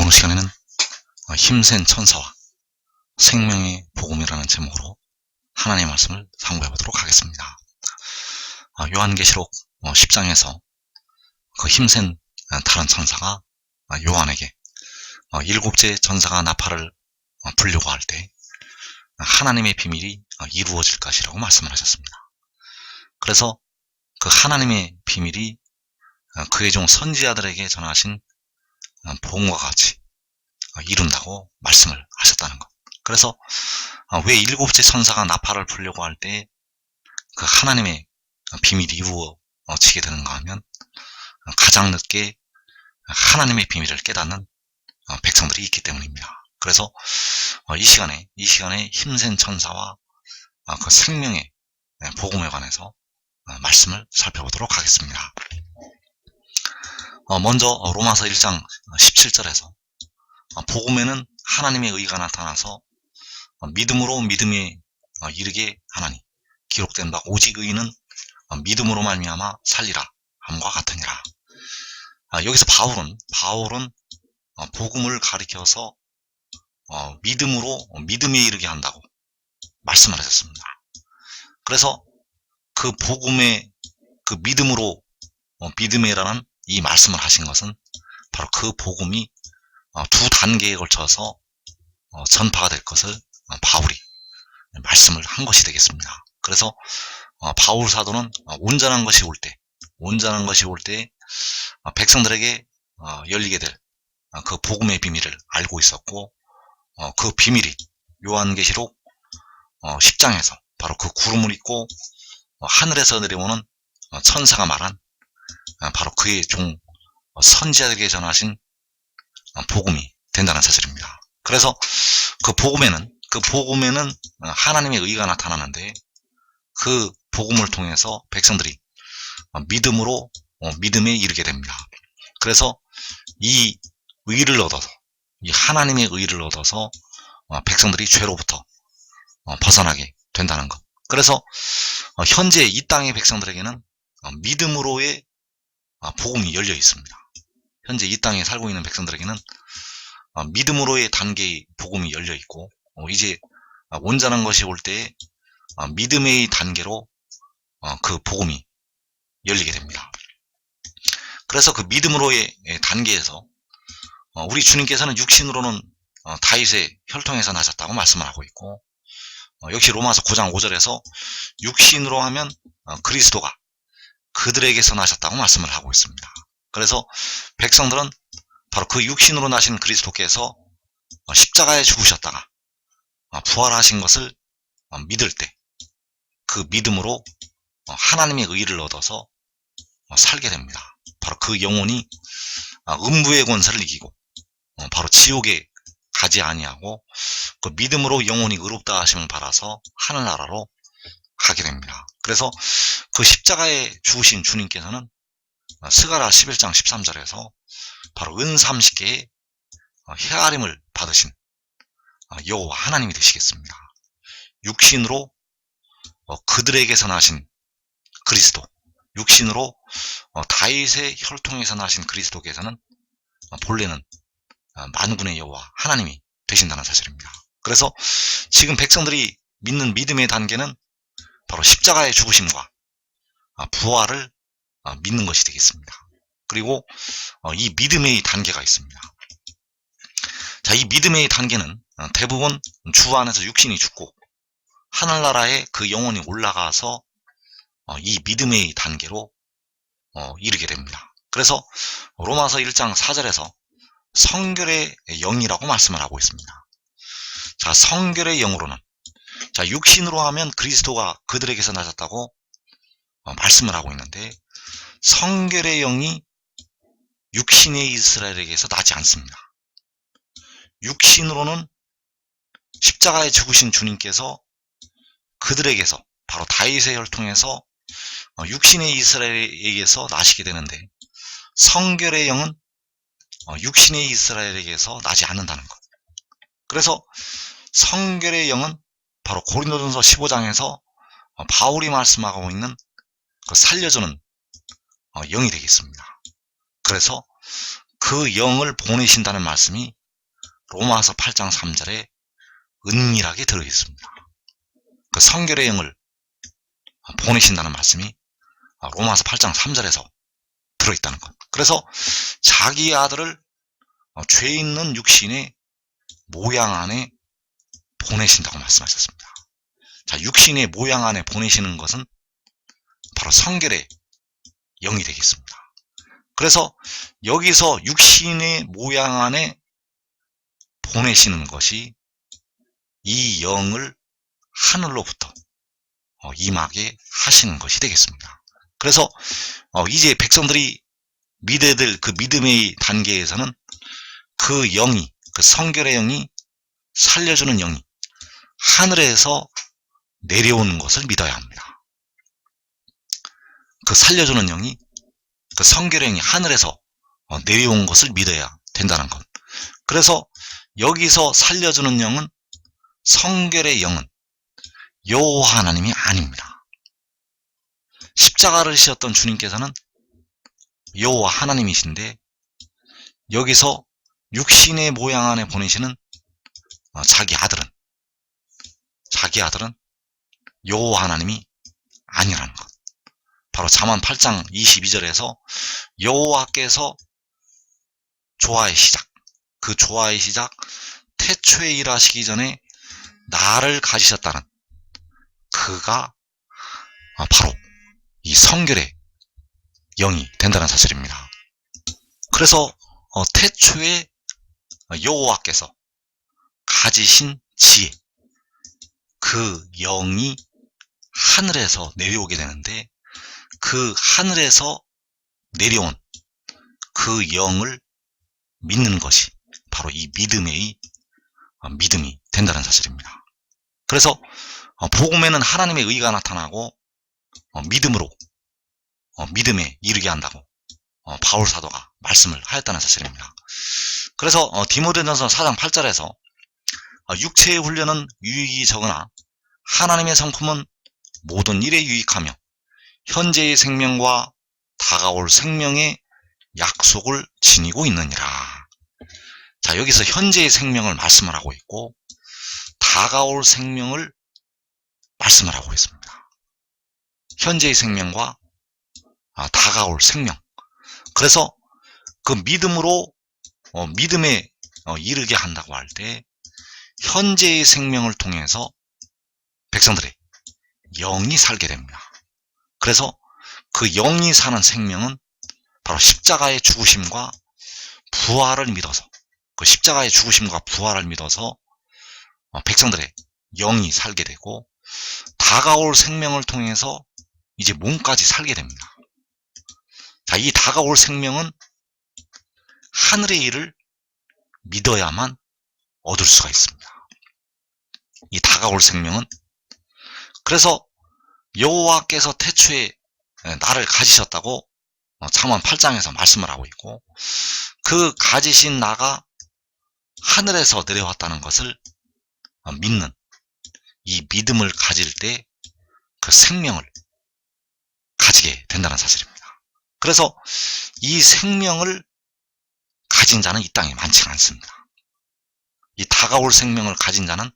이번 시간에는 힘센 천사와 생명의 복음이라는 제목으로 하나님의 말씀을 상고해 보도록 하겠습니다. 요한계시록 10장에서 그 힘센 다른 천사가 요한에게 일곱째 전사가 나팔을 불려고 할 때 하나님의 비밀이 이루어질 것이라고 말씀을 하셨습니다. 그래서 그 하나님의 비밀이 그의 종 선지자들에게 전하신 복음과 같이 이룬다고 말씀을 하셨다는 것. 그래서 왜 일곱째 천사가 나팔을 불려고 할 때 그 하나님의 비밀이 이루어지게 되는가 하면 가장 늦게 하나님의 비밀을 깨닫는 백성들이 있기 때문입니다. 그래서 이 시간에 힘센 천사와 그 생명의 복음에 관해서 말씀을 살펴보도록 하겠습니다. 먼저 로마서 1장 17절에서 복음에는 하나님의 의가 나타나서 믿음으로 믿음에 이르게 하나니 기록된 바 오직 의인은 믿음으로 말미암아 살리라 함과 같으니라. 여기서 바울은 복음을 가리켜서 믿음으로 믿음에 이르게 한다고 말씀을 하셨습니다. 그래서 그 복음의 그 믿음으로 믿음에라는 이 말씀을 하신 것은 바로 그 복음이 두 단계에 걸쳐서 전파가 될 것을 바울이 말씀을 한 것이 되겠습니다. 그래서 바울 사도는 온전한 것이 올 때 백성들에게 열리게 될 그 복음의 비밀을 알고 있었고, 그 비밀이 요한계시록 10장에서 바로 그 구름을 입고 하늘에서 내려오는 천사가 말한 바로 그의 종 선지자들에게 전하신 복음이 된다는 사실입니다. 그래서 그 복음에는 하나님의 의가 나타나는데 그 복음을 통해서 백성들이 믿음으로 믿음에 이르게 됩니다. 그래서 이 의를 얻어서, 이 하나님의 의를 얻어서 백성들이 죄로부터 벗어나게 된다는 것. 그래서 현재 이 땅의 백성들에게는 믿음으로의 복음이 열려 있습니다. 현재 이 땅에 살고 있는 백성들에게는 믿음으로의 단계의 복음이 열려 있고, 이제 온전한 것이 올 때에 믿음의 단계로 그 복음이 열리게 됩니다. 그래서 그 믿음으로의 단계에서 우리 주님께서는 육신으로는 다윗의 혈통에서 나셨다고 말씀을 하고 있고, 역시 로마서 9장 5절에서 육신으로 하면 그리스도가 그들에게서 나셨다고 말씀을 하고 있습니다. 그래서 백성들은 바로 그 육신으로 나신 그리스도께서 십자가에 죽으셨다가 부활하신 것을 믿을 때 그 믿음으로 하나님의 의를 얻어서 살게 됩니다. 바로 그 영혼이 음부의 권세를 이기고 바로 지옥에 가지 아니하고 그 믿음으로 영혼이 의롭다 하심을 받아서 하늘나라로 가게 됩니다. 그래서 그 십자가에 죽으신 주님께서는 스가랴 11장 13절에서 바로 은 30개의 헤아림을 받으신 여호와 하나님이 되시겠습니다. 육신으로 그들에게서 나신 그리스도, 육신으로 다윗의 혈통에서 나신 그리스도께서는 본래는 만군의 여호와 하나님이 되신다는 사실입니다. 그래서 지금 백성들이 믿는 믿음의 단계는 바로 십자가의 죽으심과 부활을 믿는 것이 되겠습니다. 그리고 이 믿음의 단계가 있습니다. 자, 이 믿음의 단계는 대부분 주 안에서 육신이 죽고 하늘나라에 그 영혼이 올라가서 이 믿음의 단계로 이르게 됩니다. 그래서 로마서 1장 4절에서 성결의 영이라고 말씀을 하고 있습니다. 자, 성결의 영으로는, 자, 육신으로 하면 그리스도가 그들에게서 나셨다고 말씀을 하고 있는데, 성결의 영이 육신의 이스라엘에게서 나지 않습니다. 육신으로는 십자가에 죽으신 주님께서 그들에게서, 바로 다윗의 혈통에서 육신의 이스라엘에게서 나시게 되는데, 성결의 영은 육신의 이스라엘에게서 나지 않는다는 것. 그래서 성결의 영은 바로 고린도전서 15장에서 바울이 말씀하고 있는 그 살려주는 영이 되겠습니다. 그래서 그 영을 보내신다는 말씀이 로마서 8장 3절에 은밀하게 들어있습니다. 그 성결의 영을 보내신다는 말씀이 로마서 8장 3절에서 들어있다는 것. 그래서 자기 아들을 죄 있는 육신의 모양 안에 보내신다고 말씀하셨습니다. 자, 육신의 모양 안에 보내시는 것은 바로 성결의 영이 되겠습니다. 그래서 여기서 육신의 모양 안에 보내시는 것이 이 영을 하늘로부터 임하게 하시는 것이 되겠습니다. 그래서 이제 백성들이 믿어야 될 그 믿음의 단계에서는 그 영이, 그 성결의 영이, 살려주는 영이 하늘에서 내려오는 것을 믿어야 합니다. 그 살려주는 영이, 그 성결의 영이 하늘에서 내려온 것을 믿어야 된다는 것. 그래서 여기서 살려주는 영은, 성결의 영은 여호와 하나님이 아닙니다. 십자가를 지셨던 주님께서는 여호와 하나님이신데, 여기서 육신의 모양 안에 보내시는 자기 아들은 여호와 하나님이 아니라는 것. 바로 잠언 8장 22절에서 여호와께서 조화의 시작, 그 조화의 시작, 태초에 일하시기 전에 나를 가지셨다는 그가 바로 이 성결의 영이 된다는 사실입니다. 그래서 태초에 여호와께서 가지신 지혜, 그 영이 하늘에서 내려오게 되는데, 그 하늘에서 내려온 그 영을 믿는 것이 바로 이 믿음이 된다는 사실입니다. 그래서 복음에는 하나님의 의가 나타나고 믿음으로 믿음에 이르게 한다고 바울 사도가 말씀을 하였다는 사실입니다. 그래서 디모데전서 4장 8절에서 육체의 훈련은 유익이 적으나 하나님의 성품은 모든 일에 유익하며 현재의 생명과 다가올 생명의 약속을 지니고 있느니라. 자, 여기서 현재의 생명을 말씀을 하고 있고 다가올 생명을 말씀을 하고 있습니다. 현재의 생명과 다가올 생명. 그래서 그 믿음으로 믿음에 이르게 한다고 할 때 현재의 생명을 통해서 백성들의 영이 살게 됩니다. 그래서 그 영이 사는 생명은 바로 십자가의 죽으심과 부활을 믿어서, 그 십자가의 죽으심과 부활을 믿어서 백성들의 영이 살게 되고, 다가올 생명을 통해서 이제 몸까지 살게 됩니다. 자, 이 다가올 생명은 하늘의 일을 믿어야만 얻을 수가 있습니다. 이 다가올 생명은, 그래서 여호와께서 태초에 나를 가지셨다고 잠언 8장에서 말씀을 하고 있고, 그 가지신 나가 하늘에서 내려왔다는 것을 믿는 이 믿음을 가질 때 그 생명을 가지게 된다는 사실입니다. 그래서 이 생명을 가진 자는 이 땅에 많지 않습니다. 이 다가올 생명을 가진 자는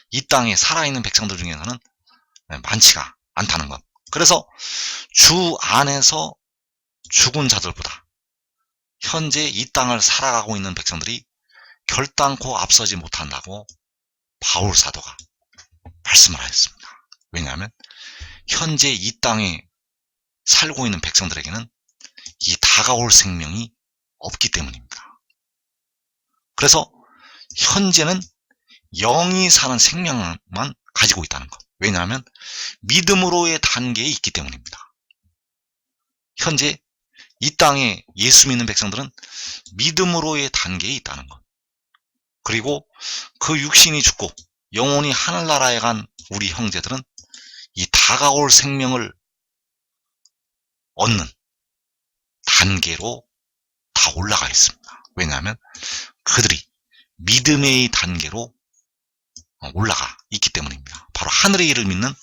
이 땅에 살아있는 백성들 중에서는 많지가 않다는 것. 그래서 주 안에서 죽은 자들보다 현재 이 땅을 살아가고 있는 백성들이 결단코 앞서지 못한다고 바울 사도가 말씀을 하였습니다. 왜냐하면 현재 이 땅에 살고 있는 백성들에게는 이 다가올 생명이 없기 때문입니다. 그래서 현재는 영이 사는 생명만 가지고 있다는 것. 왜냐하면 믿음으로의 단계에 있기 때문입니다. 현재 이 땅에 예수 믿는 백성들은 믿음으로의 단계에 있다는 것. 그리고 그 육신이 죽고 영혼이 하늘나라에 간 우리 형제들은 이 다가올 생명을 얻는 단계로 다 올라가 있습니다. 왜냐하면 그들이 믿음의 단계로 올라가 있기 때문입니다. 바로 하늘의 일을 믿는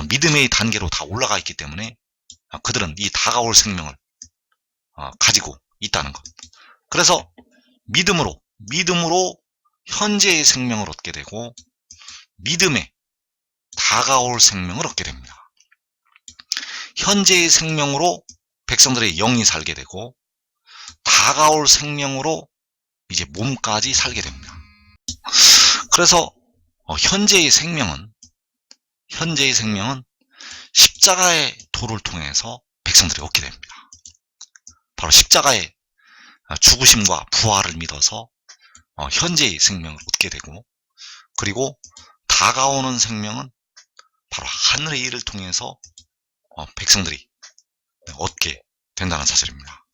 믿음의 단계로 다 올라가 있기 때문에 그들은 이 다가올 생명을 가지고 있다는 것. 그래서 믿음으로 현재의 생명을 얻게 되고 믿음에 다가올 생명을 얻게 됩니다. 현재의 생명으로 백성들의 영이 살게 되고 다가올 생명으로 이제 몸까지 살게 됩니다. 그래서 현재의 생명은 십자가의 도를 통해서 백성들이 얻게 됩니다. 바로 십자가의 죽으심과 부활을 믿어서 현재의 생명을 얻게 되고, 그리고 다가오는 생명은 바로 하늘의 일을 통해서 백성들이 얻게 된다는 사실입니다.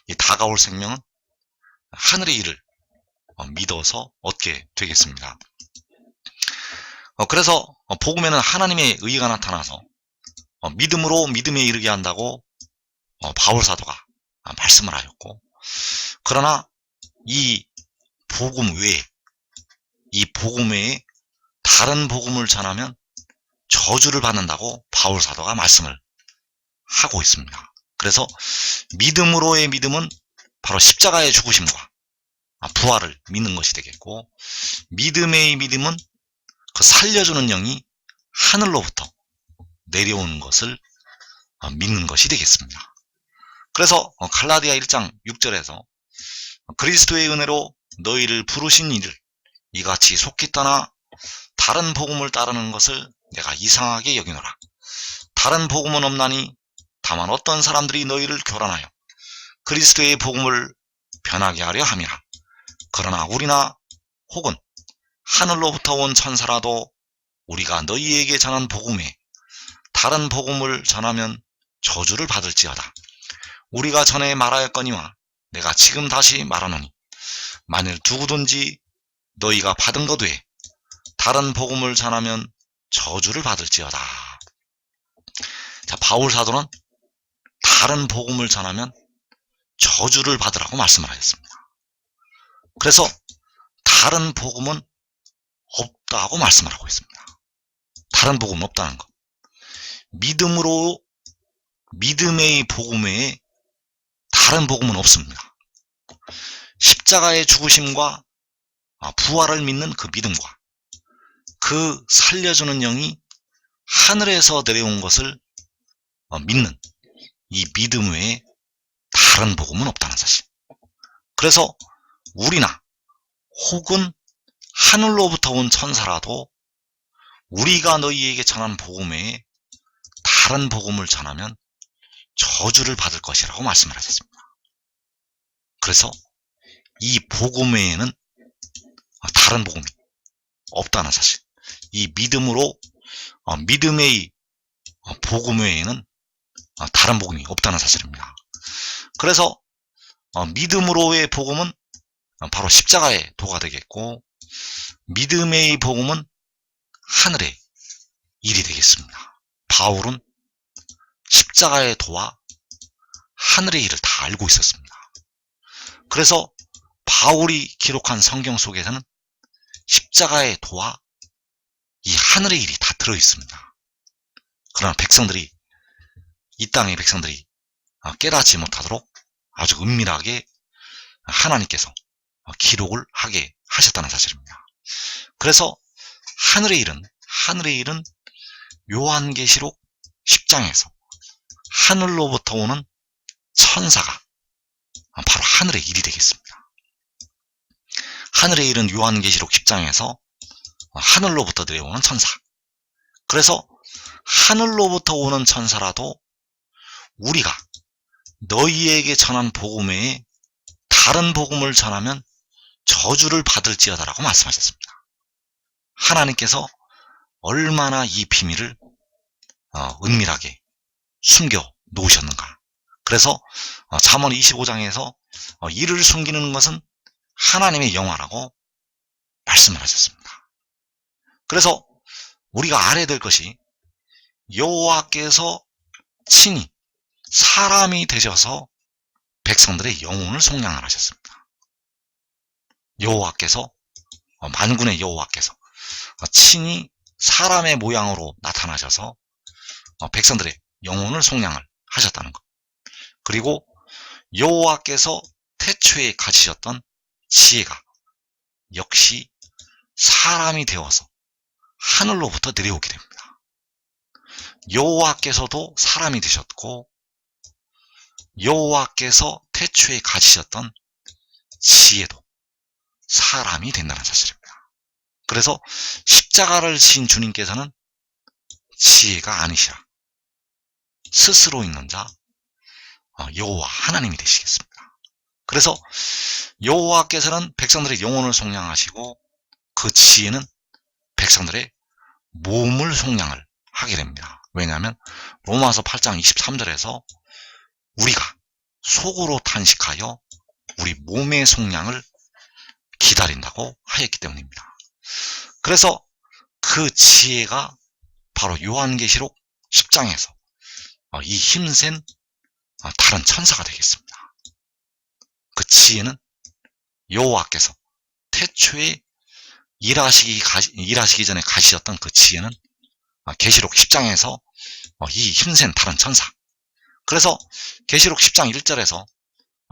이 다가올 생명은 하늘의 일을 믿어서 얻게 되겠습니다. 그래서 복음에는 하나님의 의가 나타나서 믿음으로 믿음에 이르게 한다고 바울 사도가 말씀을 하였고, 그러나 이 복음 외에 다른 복음을 전하면 저주를 받는다고 바울 사도가 말씀을 하고 있습니다. 그래서 믿음으로의 믿음은 바로 십자가의 죽으심과 부활을 믿는 것이 되겠고, 믿음의 믿음은 그 살려주는 영이 하늘로부터 내려오는 것을 믿는 것이 되겠습니다. 그래서 갈라디아 1장 6절에서 그리스도의 은혜로 너희를 부르신 이를 이같이 속히 떠나 다른 복음을 따르는 것을 내가 이상하게 여기노라. 다른 복음은 없나니 다만 어떤 사람들이 너희를 교란하여 그리스도의 복음을 변하게 하려 함이라. 그러나 우리나 혹은 하늘로부터 온 천사라도 우리가 너희에게 전한 복음에 다른 복음을 전하면 저주를 받을지어다. 우리가 전에 말하였거니와 내가 지금 다시 말하노니 만일 누구든지 너희가 받은 것 외에 다른 복음을 전하면 저주를 받을지어다. 자, 바울 사도는 다른 복음을 전하면 저주를 받으라고 말씀을 하였습니다. 그래서 다른 복음은 없다고 말씀을 하고 있습니다. 다른 복음은 없다는 것. 믿음의 복음 외에 다른 복음은 없습니다. 십자가의 죽으심과 부활을 믿는 그 믿음과 그 살려주는 영이 하늘에서 내려온 것을 믿는 이 믿음 외에 다른 복음은 없다는 사실. 그래서 우리나 혹은 하늘로부터 온 천사라도 우리가 너희에게 전한 복음 외에 다른 복음을 전하면 저주를 받을 것이라고 말씀을 하셨습니다. 그래서 이 복음 외에는 다른 복음이 없다는 사실. 이 믿음의 복음 외에는 다른 복음이 없다는 사실입니다. 그래서 믿음으로의 복음은 바로 십자가의 도가 되겠고, 믿음의 복음은 하늘의 일이 되겠습니다. 바울은 십자가의 도와 하늘의 일을 다 알고 있었습니다. 그래서 바울이 기록한 성경 속에서는 십자가의 도와 이 하늘의 일이 다 들어있습니다. 그러나 이 땅의 백성들이 깨닫지 못하도록 아주 은밀하게 하나님께서 기록을 하게 하셨다는 사실입니다. 그래서 하늘의 일은 요한계시록 10장에서 하늘로부터 오는 천사가 바로 하늘의 일이 되겠습니다. 하늘의 일은 요한계시록 10장에서 하늘로부터 내려오는 천사. 그래서 하늘로부터 오는 천사라도 우리가 너희에게 전한 복음 외에 다른 복음을 전하면 저주를 받을지어다라고 말씀하셨습니다. 하나님께서 얼마나 이 비밀을 은밀하게 숨겨 놓으셨는가. 그래서 잠언 25장에서 이를 숨기는 것은 하나님의 영화라고 말씀을 하셨습니다. 그래서 우리가 알아야 될 것이 여호와께서 친히 사람이 되셔서 백성들의 영혼을 속량을 하셨습니다. 여호와께서 만군의 여호와께서 친히 사람의 모양으로 나타나셔서 백성들의 영혼을 속량을 하셨다는 것. 그리고 여호와께서 태초에 가지셨던 지혜가 역시 사람이 되어서 하늘로부터 내려오게 됩니다. 여호와께서도 사람이 되셨고 여호와께서 태초에 가지셨던 지혜도 사람이 된다는 사실입니다. 그래서 십자가를 지신 주님께서는 지혜가 아니시라 스스로 있는 자 여호와 하나님이 되시겠습니다. 그래서 여호와께서는 백성들의 영혼을 속량하시고 그 지혜는 백성들의 몸을 속량을 하게 됩니다. 왜냐하면 로마서 8장 23절에서 우리가 속으로 탄식하여 우리 몸의 속량을 기다린다고 하였기 때문입니다. 그래서 그 지혜가 바로 요한계시록 10장에서 이 힘센 다른 천사가 되겠습니다. 그 지혜는 여호와께서 태초에 일하시기 전에 가지셨던 그 지혜는 계시록 10장에서 이 힘센 다른 천사. 그래서 계시록 10장 1절에서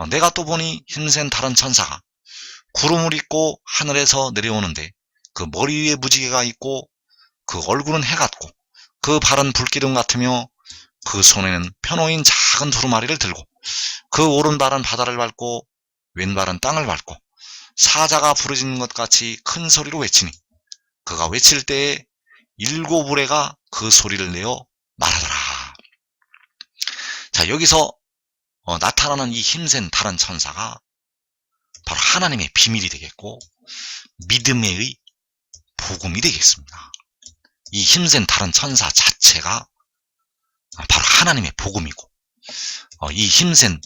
내가 또 보니 힘센 다른 천사가 구름을 입고 하늘에서 내려오는데 그 머리 위에 무지개가 있고 그 얼굴은 해 같고 그 발은 불기둥 같으며 그 손에는 펴놓인 작은 두루마리를 들고 그 오른발은 바다를 밟고 왼발은 땅을 밟고 사자가 부르짖는 것 같이 큰 소리로 외치니 그가 외칠 때에 7 우레가 그 소리를 내어 말하더라. 자, 여기서 나타나는 이 힘센 다른 천사가 바로 하나님의 비밀이 되겠고 믿음의 복음이 되겠습니다. 이 힘센 다른 천사 자체가 바로 하나님의 복음이고 이 힘센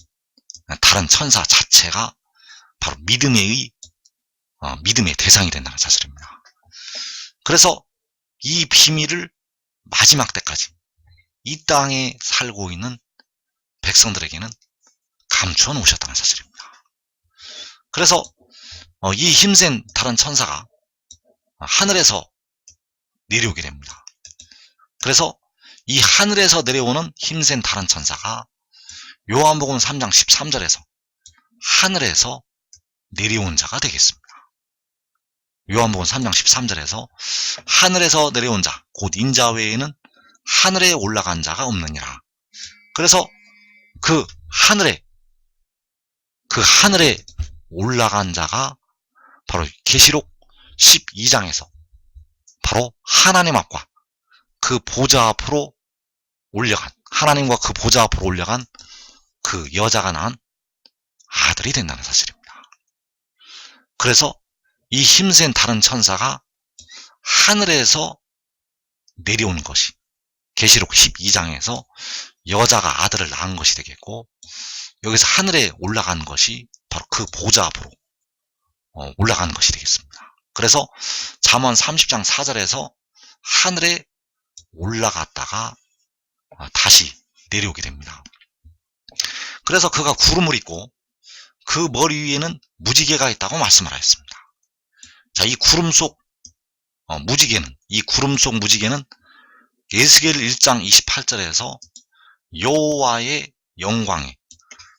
다른 천사 자체가 바로 믿음의 대상이 된다는 사실입니다. 그래서 이 비밀을 마지막 때까지 이 땅에 살고 있는 백성들에게는 감추어 놓으셨다는 사실입니다. 그래서 이 힘센 다른 천사가 하늘에서 내려오게 됩니다. 그래서 이 하늘에서 내려오는 힘센 다른 천사가 요한복음 3장 13절에서 하늘에서 내려온 자가 되겠습니다. 요한복음 3장 13절에서 하늘에서 내려온 자, 곧 인자 외에는 하늘에 올라간 자가 없느니라. 그래서 그 하늘에 올라간 자가 바로 계시록 12장에서 바로 하나님 앞과 그 보좌 앞으로 올려간, 하나님과 그 보좌 앞으로 올려간 그 여자가 낳은 아들이 된다는 사실입니다. 그래서 이 힘센 다른 천사가 하늘에서 내려온 것이 계시록 12장에서 여자가 아들을 낳은 것이 되겠고 여기서 하늘에 올라간 것이 바로 그 보좌 앞으로 올라간 것이 되겠습니다. 그래서 잠언 30장 4절에서 하늘에 올라갔다가 다시 내려오게 됩니다. 그래서 그가 구름을 입고 그 머리 위에는 무지개가 있다고 말씀을 하였습니다. 자, 이 구름 속 무지개는 에스겔 1장 28절에서 여호와의 영광의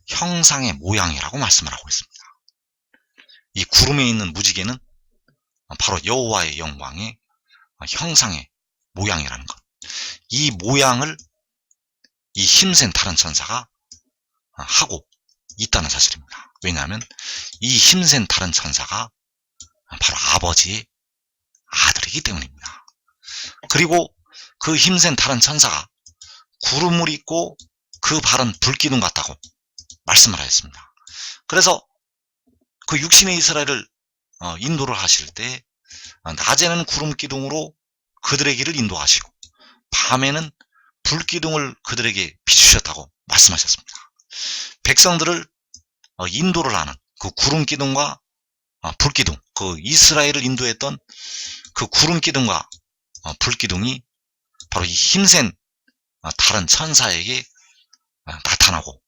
형상의 모양이라고 말씀을 하고 있습니다. 이 구름에 있는 무지개는 바로 여호와의 영광의 형상의 모양이라는 것. 이 모양을 이 힘센 다른 천사가 하고 있다는 사실입니다. 왜냐하면 이 힘센 다른 천사가 바로 아버지의 아들이기 때문입니다. 그리고 그 힘센 다른 천사가 구름을 입고 그 발은 불기둥 같다고 말씀을 하였습니다. 그래서 그 육신의 이스라엘을 인도를 하실 때 낮에는 구름 기둥으로 그들의 길을 인도하시고 밤에는 불기둥을 그들에게 비추셨다고 말씀하셨습니다. 백성들을 인도를 하는 그 구름 기둥과 불기둥, 그 이스라엘을 인도했던 그 구름 기둥과 불기둥이 바로 이 힘센 다른 천사에게 나타나고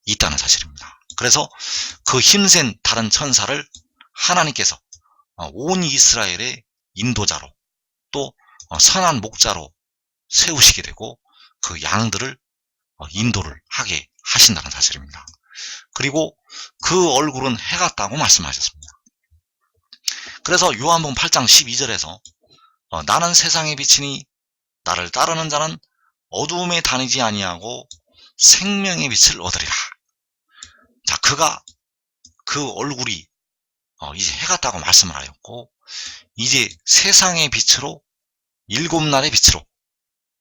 있다는 사실입니다. 그래서 그 힘센 다른 천사를 하나님께서 온 이스라엘의 인도자로 또 선한 목자로 세우시게 되고 그 양들을 인도를 하게 하신다는 사실입니다. 그리고 그 얼굴은 해 같다고 말씀하셨습니다. 그래서 요한복음 8장 12절에서 나는 세상의 빛이니 나를 따르는 자는 어두움에 다니지 아니하고 생명의 빛을 얻으리라. 자, 그가 그 얼굴이 이제 해 같다고 말씀을 하였고, 이제 세상의 빛으로, 일곱 날의 빛으로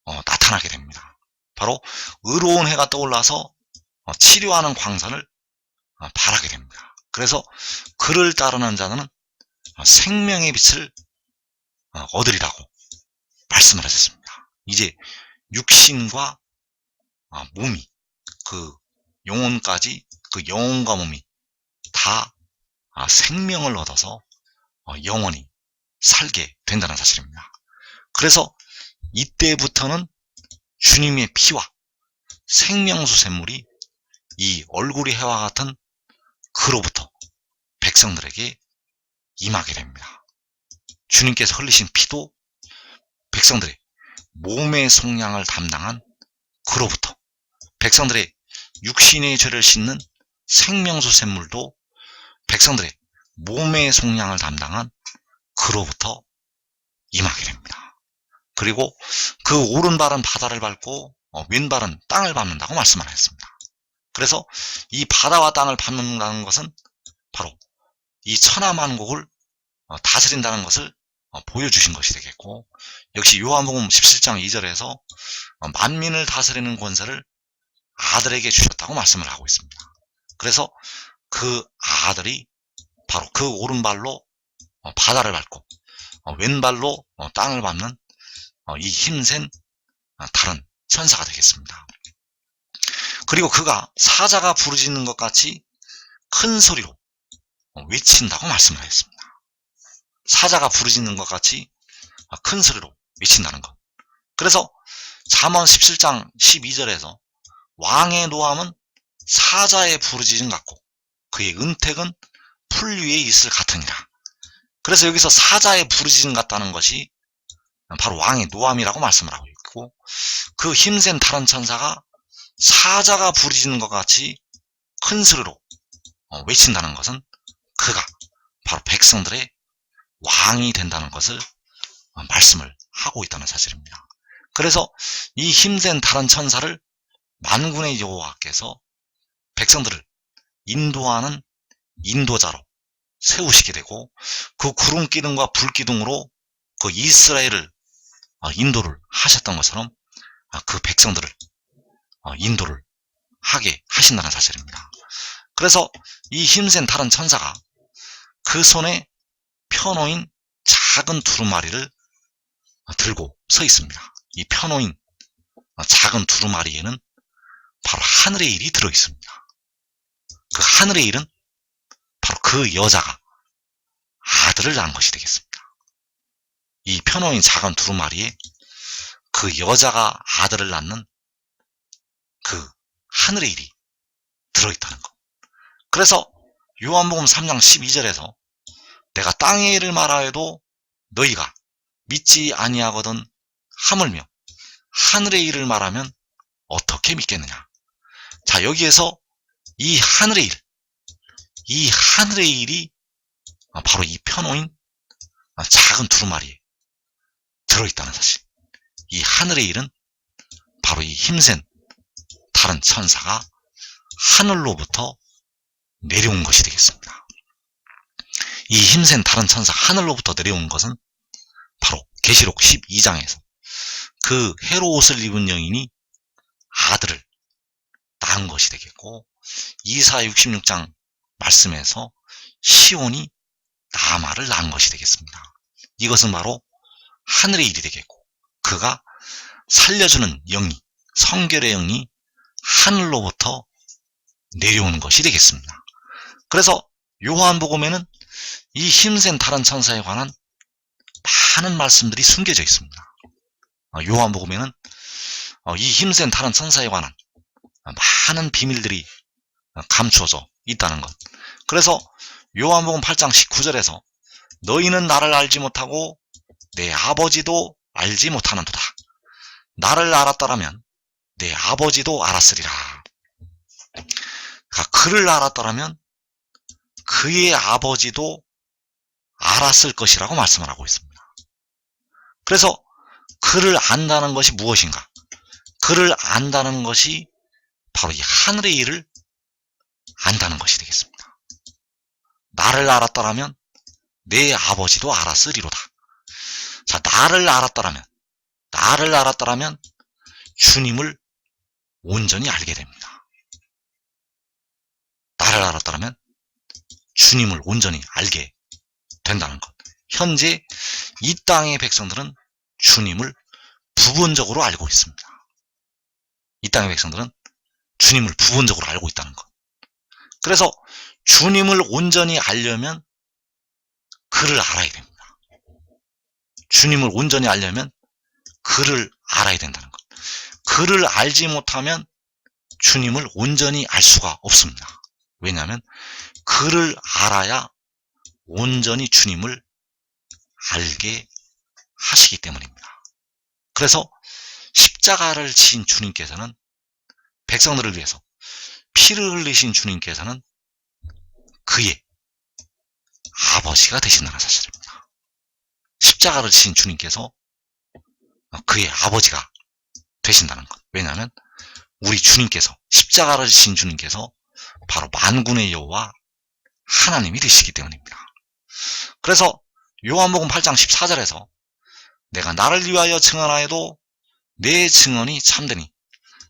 나타나게 됩니다. 바로 의로운 해가 떠올라서 치료하는 광선을 발하게 됩니다. 그래서 그를 따르는 자는 생명의 빛을 얻으리라고 말씀을 하셨습니다. 이제 육신과 몸이, 그 영혼까지, 그 영혼과 몸이 다 생명을 얻어서 영원히 살게 된다는 사실입니다. 그래서 이때부터는 주님의 피와 생명수 샘물이 이 얼굴이 해와 같은 그로부터 백성들에게 임하게 됩니다. 주님께서 흘리신 피도 백성들의 몸의 속량을 담당한 그로부터, 백성들의 육신의 죄를 씻는 생명수 샘물도 백성들의 몸의 속량을 담당한 그로부터 임하게 됩니다. 그리고 그 오른발은 바다를 밟고 왼발은 땅을 밟는다고 말씀을 했습니다. 그래서 이 바다와 땅을 밟는다는 것은 바로 이 천하만국을 다스린다는 것을 보여주신 것이 되겠고, 역시 요한복음 17장 2절에서 만민을 다스리는 권세를 아들에게 주셨다고 말씀을 하고 있습니다. 그래서 그 아들이 바로 그 오른발로 바다를 밟고 왼발로 땅을 밟는 이 힘센 다른 천사가 되겠습니다. 그리고 그가 사자가 부르짖는 것 같이 큰 소리로 외친다고 말씀을 했습니다. 사자가 부르짖는 것 같이 큰 소리로 외친다는 것. 그래서 잠언 17장 12절에서 왕의 노함은 사자의 부르짖음 같고 그의 은택은 풀 위에 있을 같으니라. 그래서 여기서 사자의 부르짖음 같다는 것이 바로 왕의 노함이라고 말씀을 하고 있고, 그 힘센 다른 천사가 사자가 부르짖는 것 같이 큰 소리로 외친다는 것은 그가 바로 백성들의 왕이 된다는 것을 말씀을 하고 있다는 사실입니다. 그래서 이 힘센 다른 천사를 만군의 여호와께서 백성들을 인도하는 인도자로 세우시게 되고, 그 구름 기둥과 불 기둥으로 그 이스라엘을 인도를 하셨던 것처럼 그 백성들을 인도를 하게 하신다는 사실입니다. 그래서 이 힘센 다른 천사가 그 손에 펴놓인 작은 두루마리를 들고 서 있습니다. 이 펴놓인 작은 두루마리에는 바로 하늘의 일이 들어 있습니다. 그 하늘의 일은 바로 그 여자가 아들을 낳은 것이 되겠습니다. 이 펴놓인 작은 두루마리에 그 여자가 아들을 낳는 그 하늘의 일이 들어있다는 것. 그래서 요한복음 3장 12절에서 내가 땅의 일을 말하여도 너희가 믿지 아니하거든 하물며 하늘의 일을 말하면 어떻게 믿겠느냐. 자, 여기에서 이 하늘의 일, 이 하늘의 일이 바로 이 펴놓인 작은 두루마리에 들어있다는 사실. 이 하늘의 일은 바로 이 힘센 다른 천사가 하늘로부터 내려온 것이 되겠습니다. 이 힘센 다른 천사 하늘로부터 내려온 것은 바로 계시록 12장에서 그 헤롯을 입은 여인이 아들을 낳은 것이 되겠고, 이사야 66장 말씀에서 시온이 나아마를 낳은 것이 되겠습니다. 이것은 바로 하늘의 일이 되겠고, 그가 살려주는 영이, 성결의 영이 하늘로부터 내려오는 것이 되겠습니다. 그래서 요한복음에는 이 힘센 다른 천사에 관한 많은 말씀들이 숨겨져 있습니다. 요한복음에는 이 힘센 다른 천사에 관한 많은 비밀들이 감추어져 있다는 것. 그래서 요한복음 8장 19절에서 너희는 나를 알지 못하고 내 아버지도 알지 못하는도다. 나를 알았더라면 내 아버지도 알았으리라. 그를 알았더라면 그의 아버지도 알았을 것이라고 말씀을 하고 있습니다. 그래서 그를 안다는 것이 무엇인가? 그를 안다는 것이 바로 이 하늘의 일을 안다는 것이 되겠습니다. 나를 알았더라면 내 아버지도 알았으리로다. 자, 나를 알았더라면 주님을 온전히 알게 됩니다. 나를 알았더라면 주님을 온전히 알게 된다는 것. 현재 이 땅의 백성들은 주님을 부분적으로 알고 있습니다. 이 땅의 백성들은 주님을 부분적으로 알고 있다는 것. 그래서 주님을 온전히 알려면 그를 알아야 됩니다. 주님을 온전히 알려면 그를 알아야 된다는 것. 그를 알지 못하면 주님을 온전히 알 수가 없습니다. 왜냐하면 그를 알아야 온전히 주님을 알게 하시기 때문입니다. 그래서 십자가를 지신 주님께서는 백성들을 위해서 피를 흘리신 주님께서는 그의 아버지가 되신다는 사실입니다. 십자가를 지신 주님께서 그의 아버지가 되신다는 것. 왜냐하면 우리 주님께서, 십자가를 지신 주님께서 바로 만군의 여호와 하나님이 되시기 때문입니다. 그래서 요한복음 8장 14절에서 내가 나를 위하여 증언하여도 내 증언이 참되니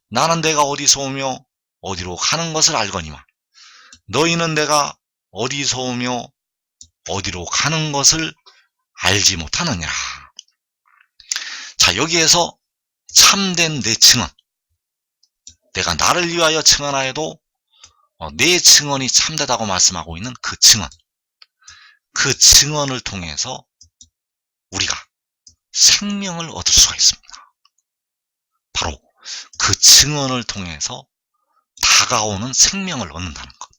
나는 내가 어디서 오며 어디로 가는 것을 알거니와 너희는 내가 어디서 오며 어디로 가는 것을 알지 못하느니라. 자, 여기에서 참된 내 증언, 내가 나를 위하여 증언하여도 내 증언이 참되다고 말씀하고 있는 그 증언을 통해서 우리가 생명을 얻을 수가 있습니다. 바로 그 증언을 통해서 다가오는 생명을 얻는다는 것.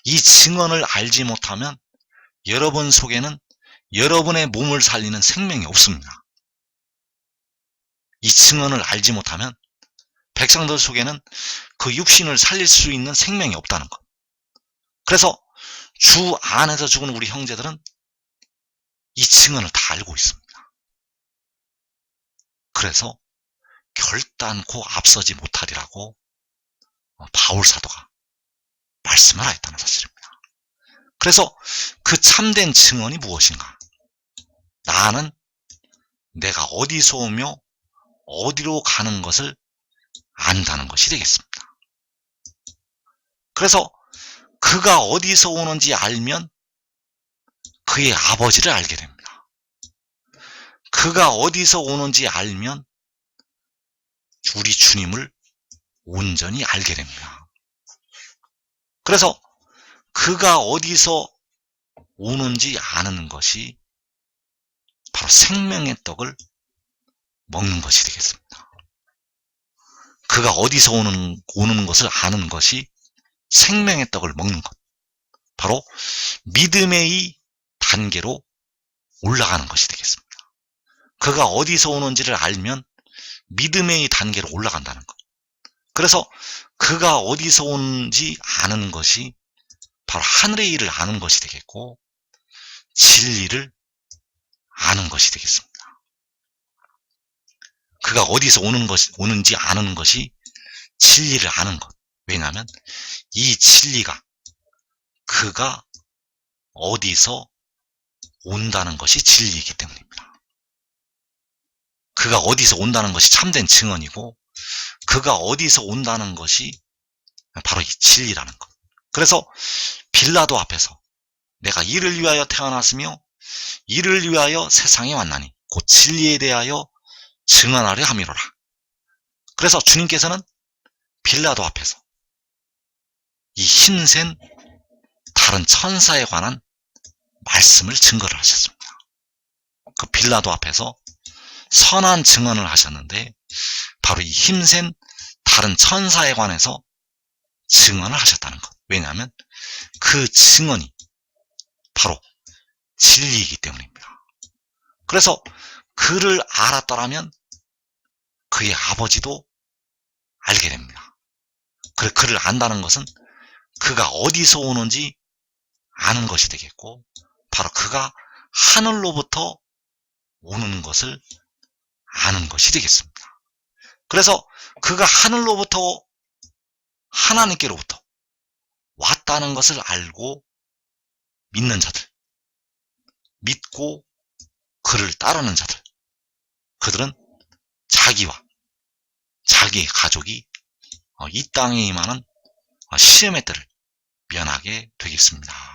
이 증언을 알지 못하면 여러분 속에는 여러분의 몸을 살리는 생명이 없습니다. 이 증언을 알지 못하면 백성들 속에는 그 육신을 살릴 수 있는 생명이 없다는 것. 그래서 주 안에서 죽은 우리 형제들은 이 증언을 다 알고 있습니다. 그래서 결단코 앞서지 못하리라고 바울 사도가 말씀을 하였다는 사실입니다. 그래서 그 참된 증언이 무엇인가? 나는 내가 어디서 오며 어디로 가는 것을 안다는 것이 되겠습니다. 그래서 그가 어디서 오는지 알면 그의 아버지를 알게 됩니다. 그가 어디서 오는지 알면 우리 주님을 온전히 알게 됩니다. 그래서 그가 어디서 오는지 아는 것이 바로 생명의 떡을 먹는 것이 되겠습니다. 그가 어디서 오는 것을 아는 것이 생명의 떡을 먹는 것. 바로 믿음의 단계로 올라가는 것이 되겠습니다. 그가 어디서 오는지를 알면 믿음의 단계로 올라간다는 것. 그래서 그가 어디서 오는지 아는 것이 바로 하늘의 일을 아는 것이 되겠고 진리를 아는 것이 되겠습니다. 그가 어디서 오는지 아는 것이 진리를 아는 것. 왜냐하면 이 진리가 그가 어디서 온다는 것이 진리이기 때문입니다. 그가 어디서 온다는 것이 참된 증언이고 그가 어디서 온다는 것이 바로 이 진리라는 것. 그래서 빌라도 앞에서 내가 이를 위하여 태어났으며 이를 위하여 세상에 왔나니 곧 진리에 대하여 증언하려 함이로라. 그래서 주님께서는 빌라도 앞에서 이 힘센 다른 천사에 관한 말씀을 증거를 하셨습니다. 그 빌라도 앞에서 선한 증언을 하셨는데 바로 이 힘센 다른 천사에 관해서 증언을 하셨다는 것. 왜냐하면 그 증언이 바로 진리이기 때문입니다. 그래서 그를 알았더라면 그의 아버지도 알게 됩니다. 그를 안다는 것은 그가 어디서 오는지 아는 것이 되겠고, 바로 그가 하늘로부터 오는 것을 아는 것이 되겠습니다. 그래서 그가 하늘로부터, 하나님께로부터 왔다는 것을 알고 믿는 자들, 믿고 그를 따르는 자들, 그들은 자기와 자기 가족이 이 땅에 임하는 시험의 때를 면하게 되겠습니다.